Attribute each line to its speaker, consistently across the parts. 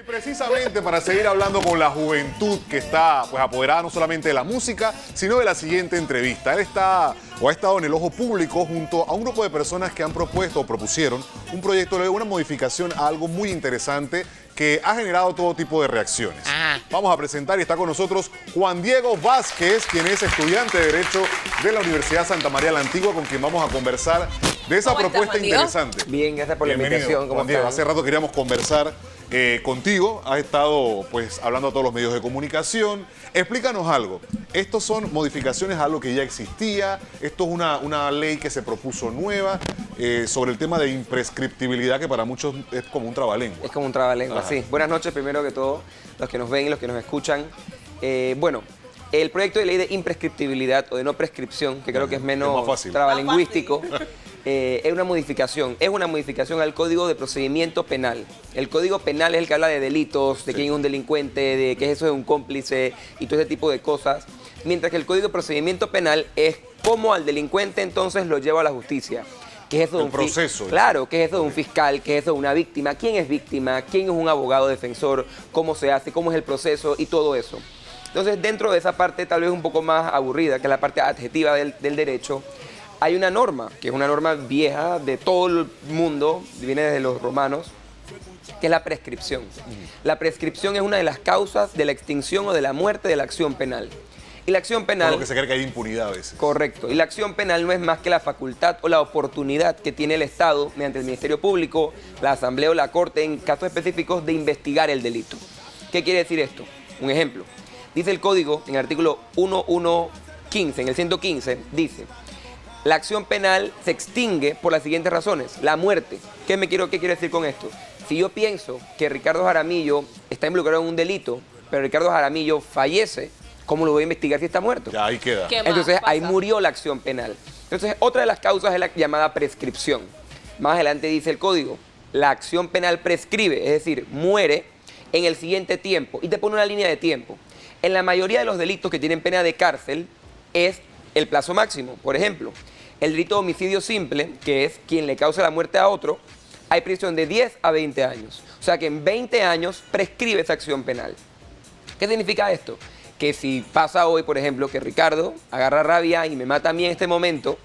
Speaker 1: Precisamente para seguir hablando con la juventud que está pues apoderada no solamente de la música, sino de la siguiente entrevista. Él está o ha estado en el ojo público junto a un grupo de personas que han propuesto o propusieron un proyecto de una modificación a algo muy interesante que ha generado todo tipo de reacciones. Vamos a presentar y está con nosotros Juan Diego Vázquez, quien es estudiante de Derecho de la Universidad Santa María la Antigua, con quien vamos a conversar de esa propuesta interesante.
Speaker 2: Bien, gracias por la
Speaker 1: Bienvenido,
Speaker 2: invitación. ¿Cómo
Speaker 1: Juan Diego.
Speaker 2: están?
Speaker 1: Hace rato queríamos conversar contigo. Has estado pues hablando a todos los medios de comunicación. Explícanos algo. ¿Estos son modificaciones a algo que ya existía? ¿Esto es una ley que se propuso nueva sobre el tema de imprescriptibilidad, que para muchos es como un trabalengua?
Speaker 2: Es como un trabalengua,
Speaker 1: Ajá.
Speaker 2: sí. Buenas noches, primero que todo, los que nos ven y los que nos escuchan. Bueno, el proyecto de ley de imprescriptibilidad o de no prescripción, que creo que es menos
Speaker 1: más fácil.
Speaker 2: trabalingüístico, es una modificación al Código de Procedimiento Penal. El Código Penal es el que habla de delitos, de quién es un delincuente, de qué es eso de un cómplice y todo ese tipo de cosas. Mientras que el Código de Procedimiento Penal es cómo al delincuente entonces lo lleva a la justicia. ¿Qué es eso de
Speaker 1: El proceso.
Speaker 2: Claro, ¿qué es eso de un fiscal? ¿Qué es eso de una víctima? ¿Quién es víctima? ¿Quién es un abogado defensor? ¿Cómo se hace? ¿Cómo es el proceso? Y todo eso. Entonces, dentro de esa parte tal vez un poco más aburrida, que es la parte adjetiva del derecho, hay una norma, que es una norma vieja de todo el mundo, viene desde los romanos, que es la prescripción. La prescripción es una de las causas de la extinción o de la muerte de la acción penal. Y la acción penal...
Speaker 1: Por lo que se cree que hay impunidad a veces.
Speaker 2: Correcto. Y la acción penal no es más que la facultad o la oportunidad que tiene el Estado, mediante el Ministerio Público, la Asamblea o la Corte, en casos específicos, de investigar el delito. ¿Qué quiere decir esto? Un ejemplo. Dice el Código, en el artículo 1115, en el 115, dice: la acción penal se extingue por las siguientes razones. La muerte. ¿Qué quiero decir con esto? Si yo pienso que Ricardo Jaramillo está involucrado en un delito, pero Ricardo Jaramillo fallece, ¿cómo lo voy a investigar si está muerto?
Speaker 1: Ya ahí queda.
Speaker 2: Entonces ahí murió la acción penal. Entonces otra de las causas es la llamada prescripción. Más adelante dice el Código: la acción penal prescribe, es decir, muere en el siguiente tiempo. Y te pone una línea de tiempo. En la mayoría de los delitos que tienen pena de cárcel es el plazo máximo. Por ejemplo, el delito de homicidio simple, que es quien le causa la muerte a otro, hay prisión de 10 a 20 años. O sea que en 20 años prescribe esa acción penal. ¿Qué significa esto? Que si pasa hoy, por ejemplo, que Ricardo agarra rabia y me mata a mí en este momento,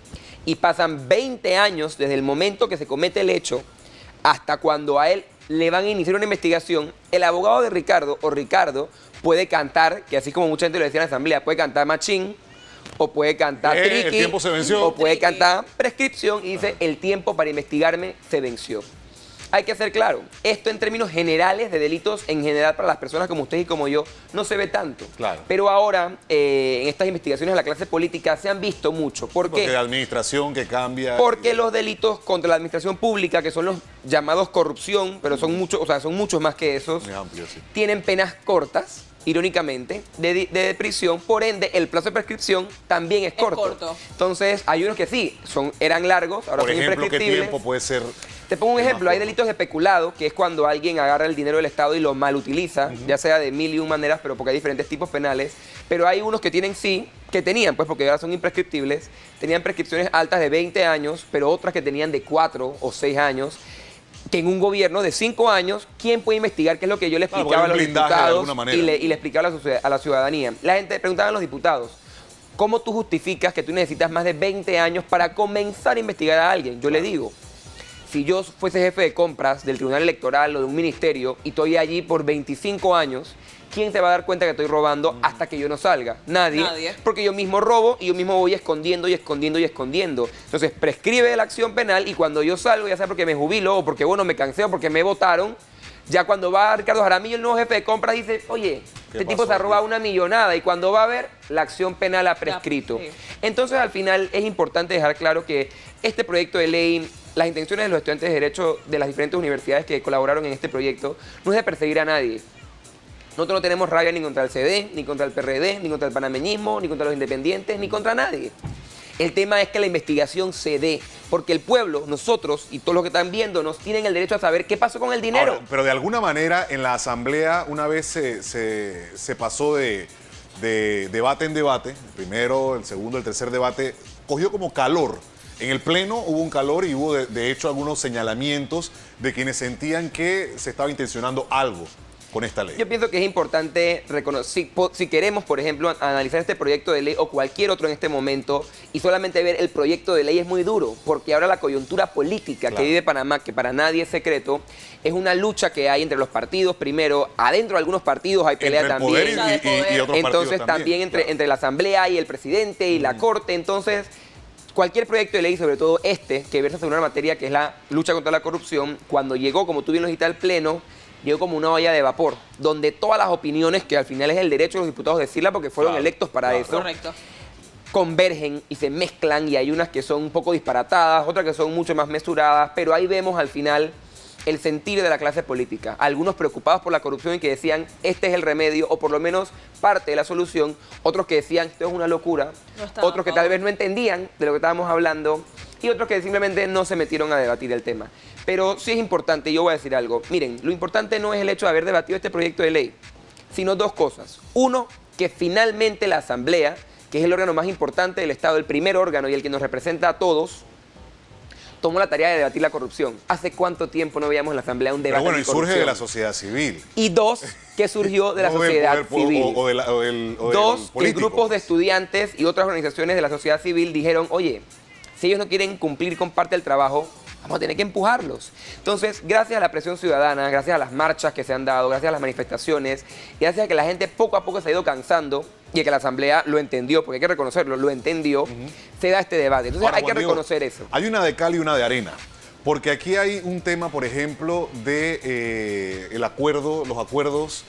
Speaker 2: y pasan 20 años desde el momento que se comete el hecho hasta cuando a él le van a iniciar una investigación, el abogado de Ricardo o Ricardo puede cantar, que así como mucha gente lo decía en la asamblea, puede cantar machín, o puede cantar triqui,
Speaker 1: el tiempo se venció.
Speaker 2: o puede cantar prescripción y dice: el tiempo para investigarme se venció. Hay que ser claro, esto en términos generales de delitos, en general para las personas como usted y como yo, no se ve tanto.
Speaker 1: Claro.
Speaker 2: Pero ahora, en estas investigaciones de la clase política se han visto mucho. ¿Por qué?
Speaker 1: Porque la administración que cambia.
Speaker 2: Porque los delitos contra la administración pública, que son los llamados corrupción, pero son muchos, o sea, son muchos más que esos,
Speaker 1: Es amplio, sí.
Speaker 2: tienen penas cortas, irónicamente, de prisión. Por ende, el plazo de prescripción también es corto. Entonces, hay unos que sí, eran largos, ahora
Speaker 1: Por
Speaker 2: son
Speaker 1: ejemplo, ¿qué
Speaker 2: imprescriptibles.
Speaker 1: tiempo puede ser?
Speaker 2: Te pongo un
Speaker 1: más
Speaker 2: ejemplo, hay
Speaker 1: corto?
Speaker 2: delitos de peculado, que es cuando alguien agarra el dinero del Estado y lo malutiliza, ya sea de mil y un maneras, pero porque hay diferentes tipos penales. Pero hay unos que tienen que tenían, pues porque ahora son imprescriptibles, tenían prescripciones altas de 20 años, pero otras que tenían de 4 o 6 años, que en un gobierno de 5 años, ¿quién puede investigar? Que es lo que yo le
Speaker 1: Claro,
Speaker 2: explicaba a los
Speaker 1: porque hay un blindaje de
Speaker 2: diputados
Speaker 1: alguna manera.
Speaker 2: y le explicaba a la ciudadanía. La gente preguntaba a los diputados: ¿cómo tú justificas que tú necesitas más de 20 años para comenzar a investigar a alguien? Yo le digo: si yo fuese jefe de compras del Tribunal Electoral o de un ministerio y estoy allí por 25 años, ¿quién se va a dar cuenta que estoy robando hasta que yo no salga? Nadie. Porque yo mismo robo y yo mismo voy escondiendo y escondiendo y escondiendo. Entonces prescribe la acción penal y cuando yo salgo, ya sea porque me jubilo o porque, bueno, me cansé o porque me votaron, ya cuando va Ricardo Jaramillo, el nuevo jefe de compras, dice: oye, este tipo se ha robado una millonada, y cuando va a ver, la acción penal ha prescrito. Entonces, al final, es importante dejar claro que este proyecto de ley, las intenciones de los estudiantes de Derecho de las diferentes universidades que colaboraron en este proyecto, no es de perseguir a nadie. Nosotros no tenemos rabia ni contra el CD, ni contra el PRD, ni contra el panameñismo, ni contra los independientes, ni contra nadie. El tema es que la investigación se dé, porque el pueblo, nosotros y todos los que están viéndonos, tienen el derecho a saber qué pasó con el dinero.
Speaker 1: Ahora, pero de alguna manera en la asamblea una vez se pasó de debate en debate, el primero, el segundo, el tercer debate, cogió como calor. En el Pleno hubo un calor y hubo de hecho algunos señalamientos de quienes sentían que se estaba intencionando algo. con esta ley?
Speaker 2: Yo pienso que es importante reconocer, si queremos, por ejemplo, analizar este proyecto de ley o cualquier otro en este momento y solamente ver el proyecto de ley es muy duro, porque ahora la coyuntura política
Speaker 1: Claro.
Speaker 2: que vive Panamá, que para nadie es secreto, es una lucha que hay entre los partidos primero, adentro de algunos partidos hay pelea
Speaker 1: Entre el poder
Speaker 2: también.
Speaker 1: y otros
Speaker 2: Entonces
Speaker 1: partidos
Speaker 2: también entre la Asamblea y el presidente y la Corte, entonces cualquier proyecto de ley, sobre todo este, que versa sobre una materia que es la lucha contra la corrupción, cuando llegó, como tú bien lo dijiste, al Pleno, llegó como una olla de vapor, donde todas las opiniones, que al final es el derecho de los diputados decirla porque fueron
Speaker 1: Claro,
Speaker 2: electos para
Speaker 1: claro.
Speaker 2: eso,
Speaker 3: Correcto.
Speaker 2: convergen y se mezclan y hay unas que son un poco disparatadas, otras que son mucho más mesuradas, pero ahí vemos al final el sentir de la clase política. Algunos preocupados por la corrupción y que decían, este es el remedio, o por lo menos parte de la solución. Otros que decían, esto es una locura.
Speaker 3: No estaba
Speaker 2: Otros que
Speaker 3: a favor.
Speaker 2: tal vez no entendían de lo que estábamos hablando. Y otros que simplemente no se metieron a debatir el tema. Pero sí es importante, y yo voy a decir algo. Miren, lo importante no es el hecho de haber debatido este proyecto de ley, sino dos cosas. Uno, que finalmente la Asamblea, que es el órgano más importante del Estado, el primer órgano y el que nos representa a todos, tomó la tarea de debatir la corrupción. ¿Hace cuánto tiempo no veíamos en la Asamblea un
Speaker 1: Pero
Speaker 2: debate
Speaker 1: bueno,
Speaker 2: de
Speaker 1: y
Speaker 2: corrupción?
Speaker 1: surge de la sociedad civil.
Speaker 2: Y dos, que surgió de la
Speaker 1: No del
Speaker 2: sociedad
Speaker 1: poder
Speaker 2: civil.
Speaker 1: o del
Speaker 2: Dos, que
Speaker 1: político.
Speaker 2: grupos de estudiantes y otras organizaciones de la sociedad civil dijeron, oye, si ellos no quieren cumplir con parte del trabajo, vamos a tener que empujarlos. Entonces, gracias a la presión ciudadana, gracias a las marchas que se han dado, gracias a las manifestaciones, y gracias a que la gente poco a poco se ha ido cansando y a que la Asamblea lo entendió, porque hay que reconocerlo, lo entendió, se da este debate. Entonces,
Speaker 1: Ahora,
Speaker 2: hay que
Speaker 1: Juan Diego,
Speaker 2: reconocer eso.
Speaker 1: Hay una de cal y una de arena. Porque aquí hay un tema, por ejemplo, de el acuerdo, los acuerdos,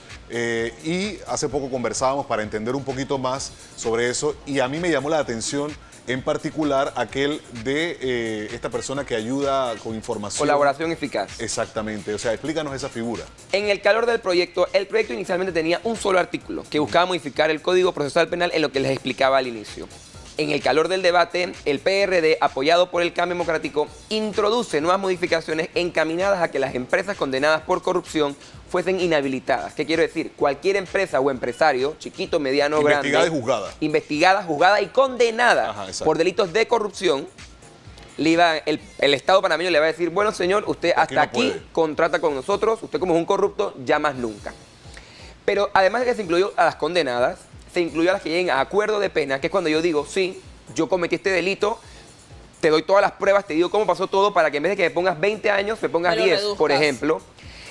Speaker 1: y hace poco conversábamos para entender un poquito más sobre eso, y a mí me llamó la atención en particular aquel de esta persona que ayuda con información.
Speaker 2: Colaboración eficaz.
Speaker 1: Exactamente, o sea, explícanos esa figura.
Speaker 2: En el calor del proyecto, el proyecto inicialmente tenía un solo artículo que buscaba modificar el Código Procesal Penal en lo que les explicaba al inicio. En el calor del debate, el PRD, apoyado por el Cambio Democrático, introduce nuevas modificaciones encaminadas a que las empresas condenadas por corrupción fuesen inhabilitadas. ¿Qué quiero decir? Cualquier empresa o empresario, chiquito, mediano,
Speaker 1: Investigada
Speaker 2: grande,
Speaker 1: y juzgada.
Speaker 2: Investigada, juzgada y condenada
Speaker 1: Ajá, exacto.
Speaker 2: por delitos de corrupción, el Estado panameño le va a decir, bueno, señor, usted
Speaker 1: Aquí
Speaker 2: hasta
Speaker 1: no
Speaker 2: aquí
Speaker 1: puede.
Speaker 2: contrata con nosotros, usted como es un corrupto, ya más nunca. Pero además de que se incluyó a las condenadas, se incluyó a las que lleguen a acuerdo de pena, que es cuando yo digo, sí, yo cometí este delito, te doy todas las pruebas, te digo cómo pasó todo para que en vez de que me pongas 20 años, me pongas
Speaker 3: Me lo
Speaker 2: 10,
Speaker 3: reduzcas.
Speaker 2: por ejemplo.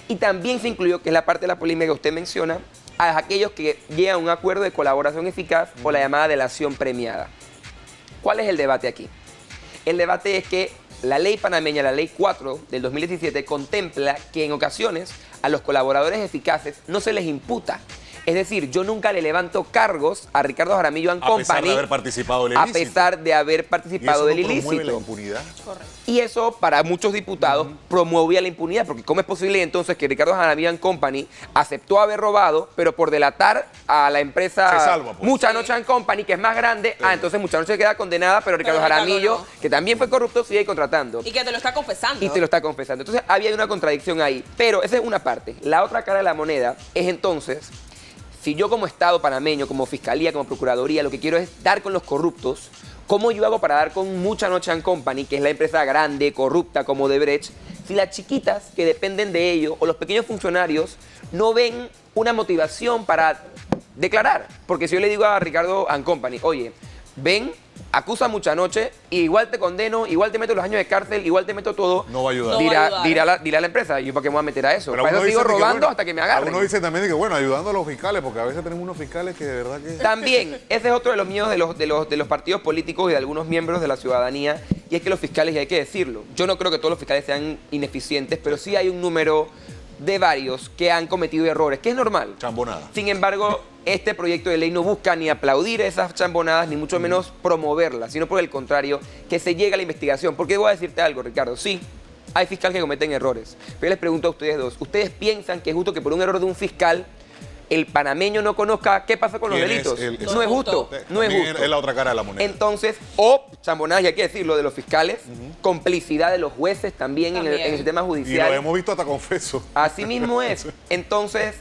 Speaker 2: Y también se incluyó, que es la parte de la polémica que usted menciona, a aquellos que llegan a un acuerdo de colaboración eficaz o la llamada delación premiada. ¿Cuál es el debate aquí? El debate es que la ley panameña, la ley 4 del 2017, contempla que en ocasiones a los colaboradores eficaces no se les imputa. Es decir, yo nunca le levanto cargos a Ricardo Jaramillo and
Speaker 1: A pesar
Speaker 2: Company
Speaker 1: de haber participado del
Speaker 2: a
Speaker 1: ilícito.
Speaker 2: pesar de haber
Speaker 1: ¿Y
Speaker 2: participado
Speaker 1: eso
Speaker 2: del
Speaker 1: no promueve la
Speaker 2: ilícito.
Speaker 1: impunidad?
Speaker 3: Correcto.
Speaker 2: Y eso para muchos diputados promovía la impunidad, porque ¿cómo es posible entonces que Ricardo Jaramillo and Company aceptó haber robado, pero por delatar a la empresa
Speaker 1: Se salva, pues.
Speaker 2: Mucha Noche and Company, que es más grande, entonces Mucha Noche queda condenada, pero Ricardo
Speaker 3: Ricardo
Speaker 2: Jaramillo,
Speaker 3: no.
Speaker 2: que también fue corrupto, sigue contratando.
Speaker 3: Y que te lo está confesando.
Speaker 2: Y te lo está confesando. Entonces había una contradicción ahí. Pero esa es una parte. La otra cara de la moneda es entonces, si yo como Estado panameño, como Fiscalía, como Procuraduría, lo que quiero es dar con los corruptos, ¿cómo yo hago para dar con Mucha Noche and Company, que es la empresa grande, corrupta como Odebrecht, si las chiquitas que dependen de ello o los pequeños funcionarios no ven una motivación para declarar? Porque si yo le digo a Ricardo and Company, oye, ven, acusa Mucha Noche, y igual te condeno, igual te meto los años de cárcel, igual te meto todo.
Speaker 1: No va a ayudar.
Speaker 3: No va a ayudar.
Speaker 2: Dirá la empresa, ¿yo para qué me voy a meter a eso?
Speaker 1: Pero
Speaker 2: Para eso
Speaker 1: algunos
Speaker 2: sigo
Speaker 1: dicen de que,
Speaker 2: robando
Speaker 1: bueno,
Speaker 2: hasta que me agarren.
Speaker 1: Algunos dicen también de que, bueno, ayudando a los fiscales, porque a veces tenemos unos fiscales que de verdad que...
Speaker 2: También, ese es otro de los miedos de los partidos políticos y de algunos miembros de la ciudadanía, y es que los fiscales, y hay que decirlo, yo no creo que todos los fiscales sean ineficientes, pero sí hay un número de varios que han cometido errores, que es normal.
Speaker 1: Chambonada.
Speaker 2: Sin embargo, este proyecto de ley no busca ni aplaudir esas chambonadas, ni mucho menos promoverlas, sino por el contrario, que se llegue a la investigación. Porque voy a decirte algo, Ricardo, sí, hay fiscales que cometen errores, pero yo les pregunto a ustedes dos, ¿ustedes piensan que es justo que por un error de un fiscal el panameño no conozca qué pasa con los
Speaker 1: ¿Quién es
Speaker 2: delitos?
Speaker 1: el-
Speaker 2: No es justo, no es
Speaker 1: También
Speaker 2: justo.
Speaker 1: Es la otra cara de la moneda.
Speaker 2: Entonces, o chambonadas, y hay que decirlo, de los fiscales, complicidad de los jueces también, en
Speaker 3: También.
Speaker 2: el sistema
Speaker 1: Y lo
Speaker 2: judicial.
Speaker 1: hemos visto hasta confeso.
Speaker 2: Así mismo es. Entonces,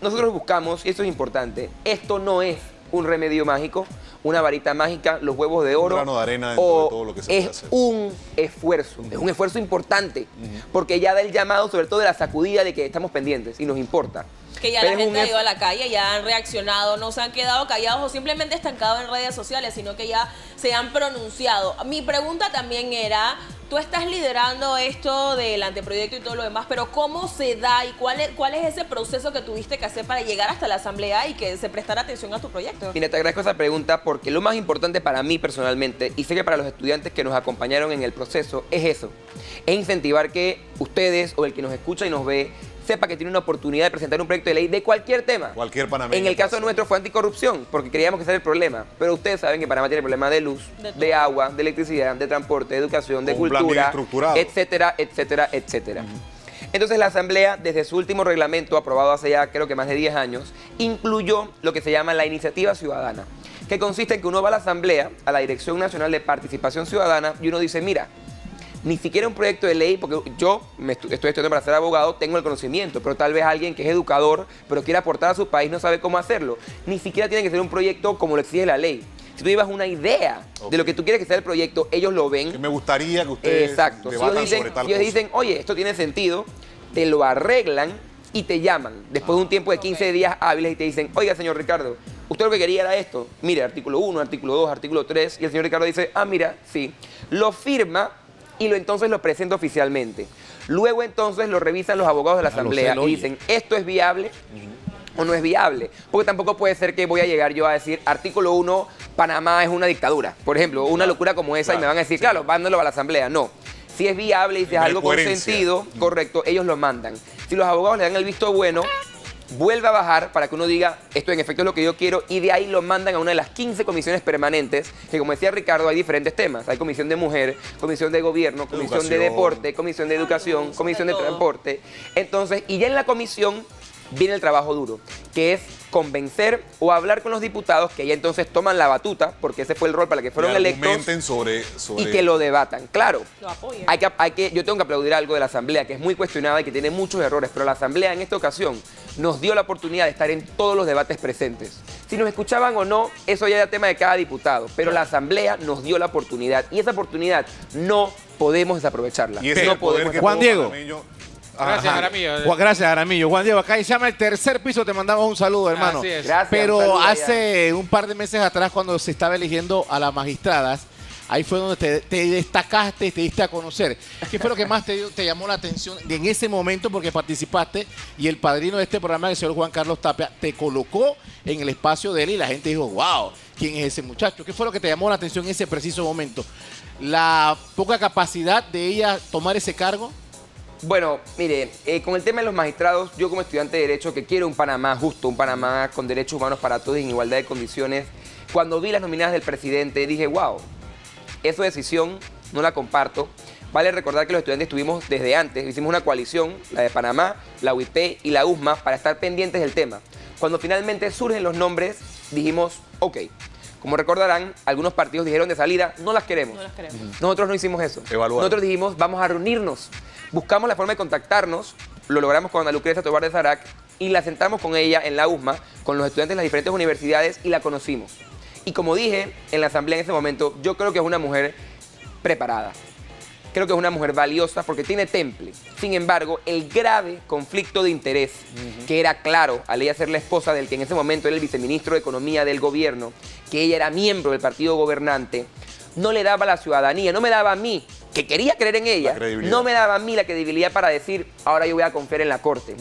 Speaker 2: nosotros buscamos, y esto es importante, esto no es un remedio mágico, una varita mágica, los huevos de oro.
Speaker 1: grano de arena dentro
Speaker 2: o
Speaker 1: de todo lo que se puede
Speaker 2: es
Speaker 1: hacer.
Speaker 2: es un esfuerzo importante, porque ya da el llamado, sobre todo de la sacudida de que estamos pendientes y nos importa.
Speaker 3: que ya
Speaker 2: Pero
Speaker 3: la
Speaker 2: es
Speaker 3: gente
Speaker 2: un
Speaker 3: ha ido a la calle, ya han reaccionado, no se han quedado callados o simplemente estancados en redes sociales, sino que ya se han pronunciado. Mi pregunta también era, tú estás liderando esto del anteproyecto y todo lo demás, pero ¿cómo se da y cuál es ese proceso que tuviste que hacer para llegar hasta la asamblea y que se prestara atención a tu proyecto?
Speaker 2: Mira, te agradezco esa pregunta porque lo más importante para mí personalmente, y sé que para los estudiantes que nos acompañaron en el proceso, es eso. Es incentivar que ustedes o el que nos escucha y nos ve sepa que tiene una oportunidad de presentar un proyecto de ley de cualquier tema.
Speaker 1: Cualquier panameño.
Speaker 2: En el caso nuestro fue anticorrupción, porque creíamos que ese era el problema. Pero ustedes saben que Panamá tiene problemas de luz, de agua, de electricidad, de transporte, de educación, de
Speaker 1: Con un plan bien
Speaker 2: cultura,
Speaker 1: estructurado.
Speaker 2: etcétera, etcétera, etcétera. Entonces la Asamblea, desde su último reglamento, aprobado hace ya creo que más de 10 años, incluyó lo que se llama la iniciativa ciudadana, que consiste en que uno va a la Asamblea, a la Dirección Nacional de Participación Ciudadana, y uno dice, mira, ni siquiera un proyecto de ley, porque yo estoy estudiando para ser abogado, tengo el conocimiento, pero tal vez alguien que es educador, pero quiere aportar a su país, no sabe cómo hacerlo. Ni siquiera tiene que ser un proyecto como lo exige la ley. Si tú llevas una idea de lo que tú quieres que sea el proyecto, ellos lo ven.
Speaker 1: Que me gustaría que ustedes
Speaker 2: Exacto. Si
Speaker 1: debatan
Speaker 2: ellos dicen,
Speaker 1: sobre tal
Speaker 2: si ellos
Speaker 1: cosa.
Speaker 2: dicen, oye, esto tiene sentido, te lo arreglan y te llaman después de un tiempo de 15 días hábiles y te dicen, oiga, señor Ricardo, usted lo que quería era esto. Mire, artículo 1, artículo 2, artículo 3. Y el señor Ricardo dice, ah, mira, sí. Lo firma y entonces lo presenta oficialmente. Luego entonces lo revisan los abogados de la Asamblea y dicen, ¿esto es viable o no es viable? Porque tampoco puede ser que voy a llegar yo a decir, artículo 1, Panamá es una dictadura. Por ejemplo, una locura como esa, y me van a decir, claro, mándalo a la Asamblea. No. Si es viable y si es algo con sentido, correcto, ellos lo mandan. Si los abogados le dan el visto bueno, vuelve a bajar para que uno diga, esto en efecto es lo que yo quiero, y de ahí lo mandan a una de las 15 comisiones permanentes, que como decía Ricardo, hay diferentes temas. Hay comisión de mujer, comisión de gobierno, comisión de deporte, comisión de educación, comisión de transporte. Entonces, y ya en la comisión viene el trabajo duro, que es convencer o hablar con los diputados, que ya entonces toman la batuta, porque ese fue el rol para el que fueron electos,
Speaker 1: sobre...
Speaker 2: y que lo debatan. Claro,
Speaker 3: Lo apoyan.
Speaker 2: yo tengo que aplaudir algo de la Asamblea, que es muy cuestionada y que tiene muchos errores, pero la Asamblea en esta ocasión nos dio la oportunidad de estar en todos los debates presentes. Si nos escuchaban o no, eso ya era tema de cada diputado, pero la Asamblea nos dio la oportunidad, y esa oportunidad no podemos desaprovecharla.
Speaker 1: Y ese es
Speaker 2: no
Speaker 1: el poder que
Speaker 4: Juan
Speaker 1: todo
Speaker 4: Diego.
Speaker 1: panameño...
Speaker 5: Gracias,
Speaker 1: Ajá.
Speaker 5: Jaramillo.
Speaker 4: Gracias, Jaramillo. Juan Diego, acá se llama El Tercer Piso, te mandamos un saludo, hermano.
Speaker 5: Así es.
Speaker 2: Gracias,
Speaker 4: Pero
Speaker 2: saludos allá.
Speaker 4: hace un par de meses atrás, cuando se estaba eligiendo a las magistradas, ahí fue donde te destacaste, te diste a conocer. ¿Qué fue lo que más te llamó la atención en ese momento? Porque participaste y el padrino de este programa, el señor Juan Carlos Tapia, te colocó en el espacio de él y la gente dijo, wow, ¿quién es ese muchacho? ¿Qué fue lo que te llamó la atención en ese preciso momento? ¿La poca capacidad de ella tomar ese cargo?
Speaker 2: Bueno, mire, con el tema de los magistrados, yo como estudiante de Derecho que quiero un Panamá justo, un Panamá con derechos humanos para todos y en igualdad de condiciones, cuando vi las nominadas del presidente dije, wow, esa decisión no la comparto. Vale recordar que los estudiantes estuvimos desde antes, hicimos una coalición, la de Panamá, la UIP y la USMA, para estar pendientes del tema. Cuando finalmente surgen los nombres, dijimos, ok. Como recordarán, algunos partidos dijeron de salida, no las queremos.
Speaker 3: No las queremos.
Speaker 2: Nosotros no hicimos eso.
Speaker 1: Evaluar.
Speaker 2: Nosotros dijimos, vamos a reunirnos. Buscamos la forma de contactarnos, lo logramos con Ana Lucrecia Tobar de Sarac y la sentamos con ella en la USMA, con los estudiantes de las diferentes universidades y la conocimos. Y como dije en la asamblea en ese momento, yo creo que es una mujer preparada. Creo que es una mujer valiosa porque tiene temple. Sin embargo, el grave conflicto de interés, que era claro al ella ser la esposa del que en ese momento era el viceministro de Economía del gobierno, que ella era miembro del partido gobernante, no le daba a la ciudadanía, no me daba a mí, que quería creer en ella, no me daba a mí la credibilidad para decir, ahora yo voy a confiar en la Corte.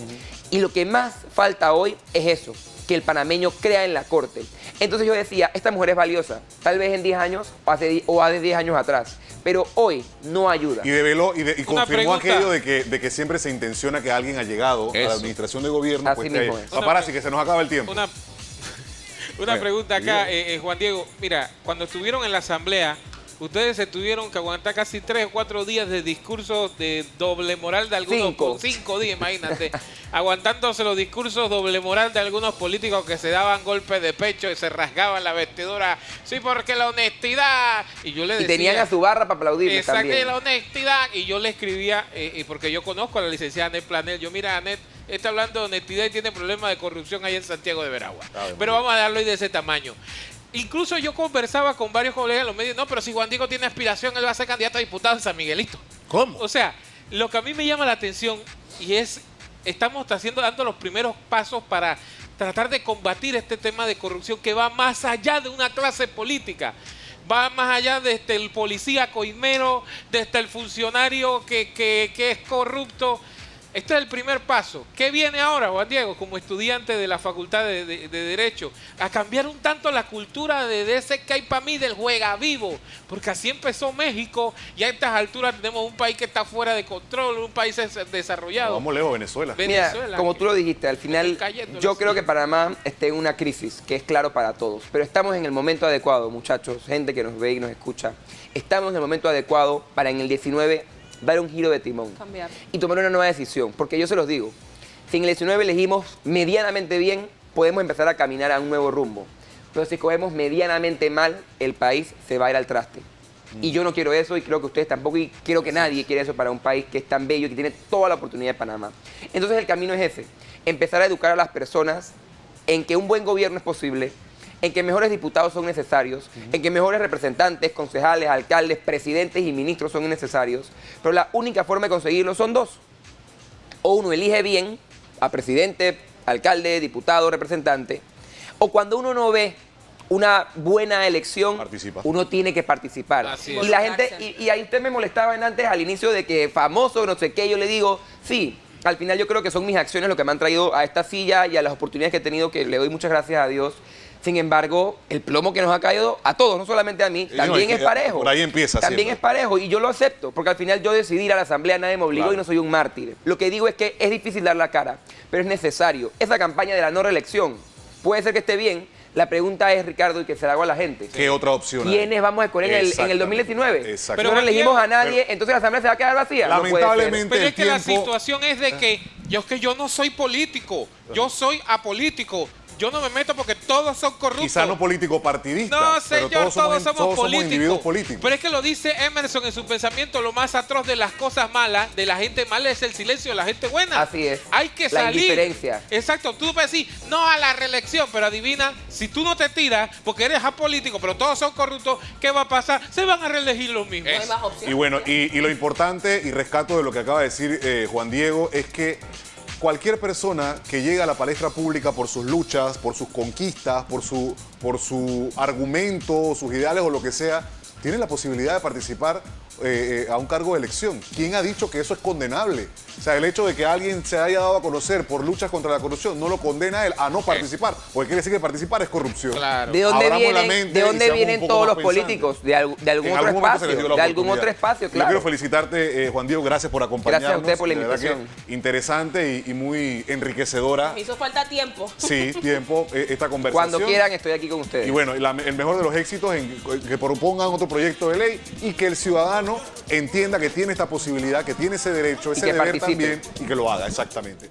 Speaker 2: Y lo que más falta hoy es eso, que el panameño crea en la Corte. Entonces yo decía, esta mujer es valiosa, tal vez en 10 años o hace 10 años atrás, pero hoy no ayuda.
Speaker 1: Y develó y
Speaker 5: Una
Speaker 1: confirmó
Speaker 5: pregunta.
Speaker 1: aquello de que siempre se intenciona que alguien ha llegado a la
Speaker 4: Eso.
Speaker 1: administración de gobierno.
Speaker 2: Así
Speaker 1: Pues,
Speaker 2: mismo es.
Speaker 1: paparazzi, que se nos acaba el tiempo.
Speaker 5: Una pregunta acá, Juan Diego. Mira, cuando estuvieron en la asamblea, ustedes se tuvieron que aguantar casi 3 o 4 días de discursos de doble moral de algunos... 5 días, imagínate. Aguantándose los discursos doble moral de algunos políticos que se daban golpes de pecho y se rasgaban la vestidura. Sí, porque la honestidad... Y yo le
Speaker 2: Y
Speaker 5: decía...
Speaker 2: tenían a su barra para aplaudirle
Speaker 5: Exacto,
Speaker 2: también.
Speaker 5: la honestidad. Y yo le escribía, porque yo conozco a la licenciada Anet Planel. Yo, mira, Anet está hablando de honestidad y tiene problemas de corrupción ahí en Santiago de Veragua. Pero vamos a darlo ahí de ese tamaño. Incluso yo conversaba con varios colegas en los medios. No, pero si Juan Diego tiene aspiración, él va a ser candidato a diputado en San Miguelito.
Speaker 4: ¿Cómo?
Speaker 5: O sea, lo que a mí me llama la atención y es estamos dando los primeros pasos para tratar de combatir este tema de corrupción que va más allá de una clase política. Va más allá desde el policía coimero, desde el funcionario que es corrupto. Este es el primer paso. ¿Qué viene ahora, Juan Diego, como estudiante de la Facultad de Derecho? A cambiar un tanto la cultura de ese que hay para mí del juega vivo. Porque así empezó México y a estas alturas tenemos un país que está fuera de control, un país desarrollado.
Speaker 1: Vamos lejos, Venezuela.
Speaker 2: Mira, como tú lo dijiste, al final yo creo que Panamá está en una crisis que es claro para todos. Pero estamos en el momento adecuado, muchachos, gente que nos ve y nos escucha. Estamos en el momento adecuado para en el 19 dar un giro de timón
Speaker 3: Cambiar.
Speaker 2: y tomar una nueva decisión. Porque yo se los digo, si en el 19 elegimos medianamente bien, podemos empezar a caminar a un nuevo rumbo. Pero si escogemos medianamente mal, el país se va a ir al traste. Y yo no quiero eso y creo que ustedes tampoco y creo que nadie quiere eso para un país que es tan bello y que tiene toda la oportunidad de Panamá. Entonces el camino es ese, empezar a educar a las personas en que un buen gobierno es posible, en que mejores diputados son necesarios, en que mejores representantes, concejales, alcaldes, presidentes y ministros son necesarios, pero la única forma de conseguirlo son dos. O uno elige bien a presidente, alcalde, diputado, representante, o cuando uno no ve una buena elección,
Speaker 1: Participa.
Speaker 2: uno tiene que participar.
Speaker 5: Así
Speaker 2: Y
Speaker 5: es.
Speaker 2: la gente, y ahí usted me molestaba antes al inicio de que famoso, no sé qué, yo le digo, sí, al final yo creo que son mis acciones lo que me han traído a esta silla y a las oportunidades que he tenido, que le doy muchas gracias a Dios. Sin embargo, el plomo que nos ha caído a todos, no solamente a mí, también
Speaker 1: no,
Speaker 2: es parejo.
Speaker 1: por ahí empieza
Speaker 2: También
Speaker 1: siempre.
Speaker 2: es parejo y yo lo acepto, porque al final yo decidí ir a la asamblea, nadie me obligó
Speaker 1: Claro.
Speaker 2: y no soy un mártir. Lo que digo es que es difícil dar la cara, pero es necesario. Esa campaña de la no reelección puede ser que esté bien. La pregunta es, Ricardo, y que se la hago a la gente.
Speaker 1: ¿Qué otra opción hay?
Speaker 2: ¿Quiénes vamos a escoger en el
Speaker 1: Exactamente.
Speaker 2: 2019?
Speaker 1: Exacto.
Speaker 2: No
Speaker 5: Pero,
Speaker 2: elegimos a
Speaker 5: Juan Diego,
Speaker 2: nadie, entonces la asamblea se va a quedar vacía. No puede ser.
Speaker 1: Lamentablemente
Speaker 5: Pero es
Speaker 1: el
Speaker 5: que la
Speaker 1: tiempo...
Speaker 5: situación es de que yo no soy político, yo soy apolítico. Yo no me meto porque todos son corruptos.
Speaker 1: Quizá no político partidista,
Speaker 5: No,
Speaker 1: pero
Speaker 5: señor, todos somos
Speaker 1: individuos
Speaker 5: políticos.
Speaker 1: políticos.
Speaker 5: Pero es que lo dice Emerson en su pensamiento, lo más atroz de las cosas malas, de la gente mala, es el silencio de la gente buena.
Speaker 2: Así es.
Speaker 5: Hay que
Speaker 2: La
Speaker 5: salir.
Speaker 2: indiferencia.
Speaker 5: Exacto, tú puedes decir no a la reelección, pero adivina, si tú no te tiras porque eres apolítico, pero todos son corruptos, ¿qué va a pasar? Se van a reelegir los mismos.
Speaker 3: No hay más opción.
Speaker 1: Y bueno, y lo importante y rescato de lo que acaba de decir Juan Diego es que cualquier persona que llega a la palestra pública por sus luchas, por sus conquistas, por su argumento, sus ideales o lo que sea, tiene la posibilidad de participar a un cargo de elección. ¿Quién ha dicho que eso es condenable? O sea, el hecho de que alguien se haya dado a conocer por luchas contra la corrupción no lo condena a él a no participar, porque quiere decir que participar es corrupción.
Speaker 5: Claro.
Speaker 2: ¿De dónde
Speaker 1: Abramos la
Speaker 2: vienen,
Speaker 1: mente
Speaker 2: ¿de
Speaker 1: y
Speaker 2: dónde
Speaker 1: seamos
Speaker 2: vienen
Speaker 1: un poco
Speaker 2: todos
Speaker 1: más
Speaker 2: los
Speaker 1: pensantes.
Speaker 2: políticos? ¿De algún
Speaker 1: En
Speaker 2: otro
Speaker 1: algún momento se les dio
Speaker 2: espacio?
Speaker 1: la
Speaker 2: ¿De algún
Speaker 1: oportunidad.
Speaker 2: otro espacio?
Speaker 1: Yo
Speaker 2: Claro.
Speaker 1: quiero felicitarte, Juan Diego, gracias por acompañarnos.
Speaker 2: Gracias a usted por la
Speaker 1: De verdad que
Speaker 2: invitación.
Speaker 1: interesante y muy enriquecedora.
Speaker 3: Me hizo falta tiempo.
Speaker 1: Sí, tiempo, esta conversación.
Speaker 2: Cuando quieran estoy aquí con ustedes.
Speaker 1: Y bueno, el mejor de los éxitos en que propongan otro proyecto de ley y que el ciudadano entienda que tiene esta posibilidad, que tiene ese derecho, ese
Speaker 2: que
Speaker 1: deber
Speaker 2: participe.
Speaker 1: también y que lo haga, exactamente.